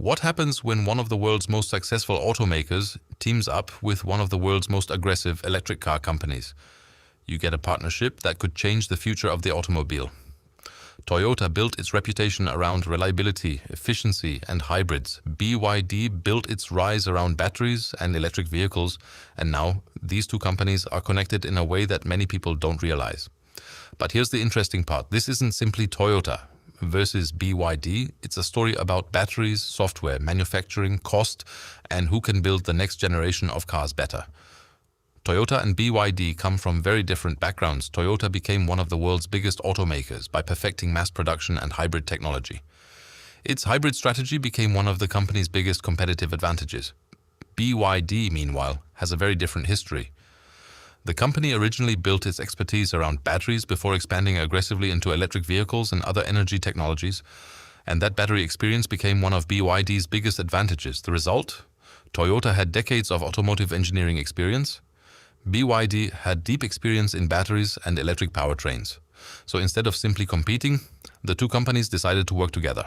What happens when one of the world's most successful automakers teams up with one of the world's most aggressive electric car companies? You get a partnership that could change the future of the automobile. Toyota built its reputation around reliability, efficiency, and hybrids. BYD built its rise around batteries and electric vehicles, and now these two companies are connected in a way that many people don't realize. But here's the interesting part. This isn't simply Toyota versus BYD. It's a story about batteries, software, manufacturing, cost, and who can build the next generation of cars better. Toyota and BYD come from very different backgrounds. Toyota became one of the world's biggest automakers by perfecting mass production and hybrid technology. Its hybrid strategy became one of the company's biggest competitive advantages. BYD, meanwhile, has a very different history. The company originally built its expertise around batteries before expanding aggressively into electric vehicles and other energy technologies, and that battery experience became one of BYD's biggest advantages. The result? Toyota had decades of automotive engineering experience. BYD had deep experience in batteries and electric powertrains. So instead of simply competing, the two companies decided to work together.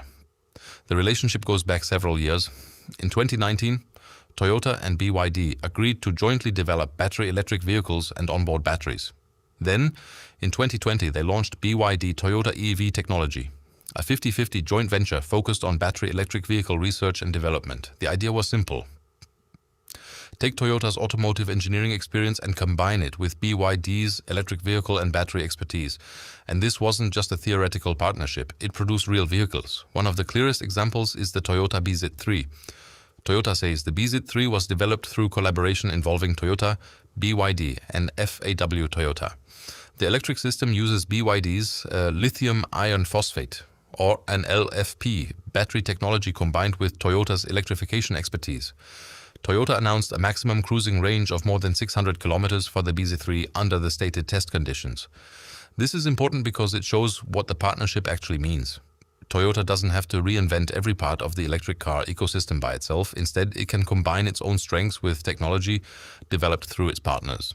The relationship goes back several years. In 2019, Toyota and BYD agreed to jointly develop battery electric vehicles and onboard batteries. Then, in 2020, they launched BYD Toyota EV Technology, a 50-50 joint venture focused on battery electric vehicle research and development. The idea was simple. Take Toyota's automotive engineering experience and combine it with BYD's electric vehicle and battery expertise. And this wasn't just a theoretical partnership, it produced real vehicles. One of the clearest examples is the Toyota BZ3. Toyota says the BZ3 was developed through collaboration involving Toyota, BYD, and FAW Toyota. The electric system uses BYD's lithium iron phosphate, or an LFP, battery technology combined with Toyota's electrification expertise. Toyota announced a maximum cruising range of more than 600 kilometers for the BZ3 under the stated test conditions. This is important because it shows what the partnership actually means. Toyota doesn't have to reinvent every part of the electric car ecosystem by itself. Instead, it can combine its own strengths with technology developed through its partners.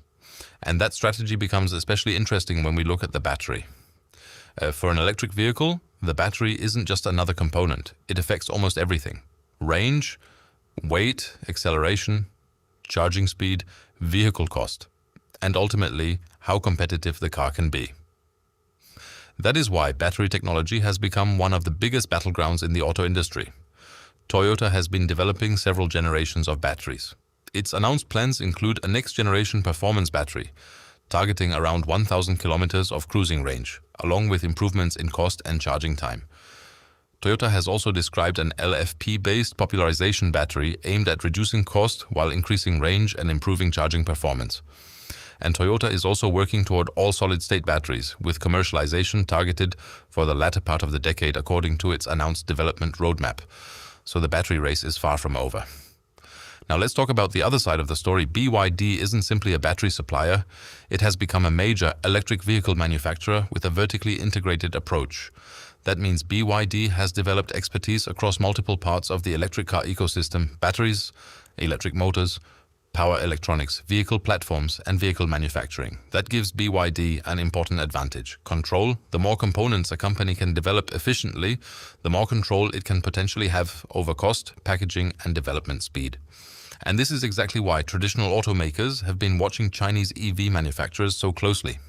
And that strategy becomes especially interesting when we look at the battery. For an electric vehicle, the battery isn't just another component. It affects almost everything. Range, weight, acceleration, charging speed, vehicle cost, and ultimately how competitive the car can be. That is why battery technology has become one of the biggest battlegrounds in the auto industry. Toyota has been developing several generations of batteries. Its announced plans include a next-generation performance battery, targeting around 1,000 kilometers of cruising range, along with improvements in cost and charging time. Toyota has also described an LFP-based popularization battery aimed at reducing cost while increasing range and improving charging performance. And Toyota is also working toward all-solid-state batteries, with commercialization targeted for the latter part of the decade according to its announced development roadmap. So the battery race is far from over. Now let's talk about the other side of the story. BYD isn't simply a battery supplier. It has become a major electric vehicle manufacturer with a vertically integrated approach. That means BYD has developed expertise across multiple parts of the electric car ecosystem: batteries, electric motors, power electronics, vehicle platforms, and vehicle manufacturing. That gives BYD an important advantage. Control. The more components a company can develop efficiently, the more control it can potentially have over cost, packaging, and development speed. And this is exactly why traditional automakers have been watching Chinese EV manufacturers so closely.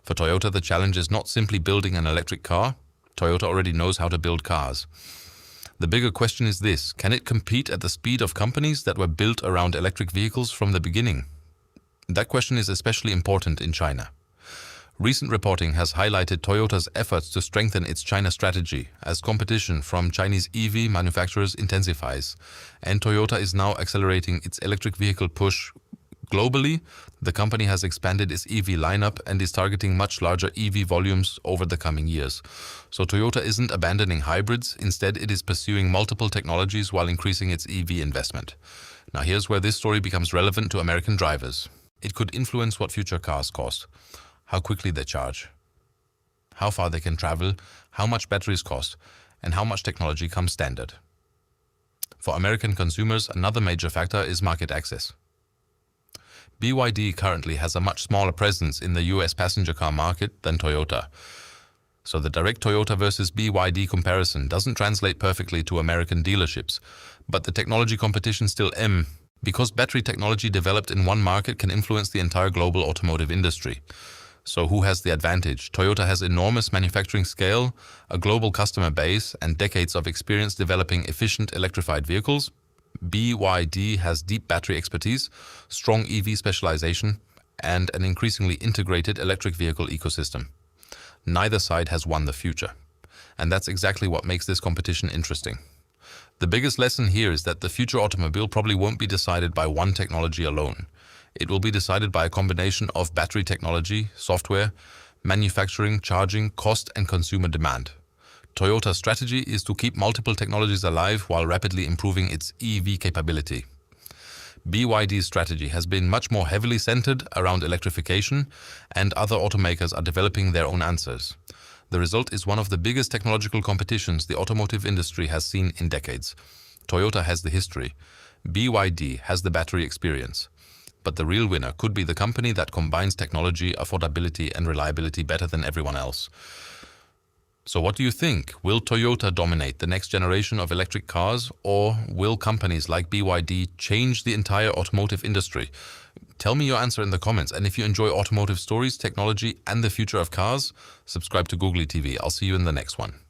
For Toyota, the challenge is not simply building an electric car. Toyota already knows how to build cars. The bigger question is this: can it compete at the speed of companies that were built around electric vehicles from the beginning? That question is especially important in China. Recent reporting has highlighted Toyota's efforts to strengthen its China strategy as competition from Chinese EV manufacturers intensifies, and Toyota is now accelerating its electric vehicle push. Globally, the company has expanded its EV lineup and is targeting much larger EV volumes over the coming years. So Toyota isn't abandoning hybrids, instead it is pursuing multiple technologies while increasing its EV investment. Now here's where this story becomes relevant to American drivers. It could influence what future cars cost, how quickly they charge, how far they can travel, how much batteries cost, and how much technology comes standard. For American consumers, another major factor is market access. BYD currently has a much smaller presence in the US passenger car market than Toyota. So the direct Toyota versus BYD comparison doesn't translate perfectly to American dealerships, but the technology competition still because battery technology developed in one market can influence the entire global automotive industry. So who has the advantage? Toyota has enormous manufacturing scale, a global customer base, and decades of experience developing efficient electrified vehicles. BYD has deep battery expertise, strong EV specialization, and an increasingly integrated electric vehicle ecosystem. Neither side has won the future. And that's exactly what makes this competition interesting. The biggest lesson here is that the future automobile probably won't be decided by one technology alone. It will be decided by a combination of battery technology, software, manufacturing, charging, cost, and consumer demand. Toyota's strategy is to keep multiple technologies alive while rapidly improving its EV capability. BYD's strategy has been much more heavily centered around electrification, and other automakers are developing their own answers. The result is one of the biggest technological competitions the automotive industry has seen in decades. Toyota has the history. BYD has the battery experience. But the real winner could be the company that combines technology, affordability, and reliability better than everyone else. So what do you think? Will Toyota dominate the next generation of electric cars, or will companies like BYD change the entire automotive industry? Tell me your answer in the comments, and if you enjoy automotive stories, technology, and the future of cars, subscribe to Googly TV. I'll see you in the next one.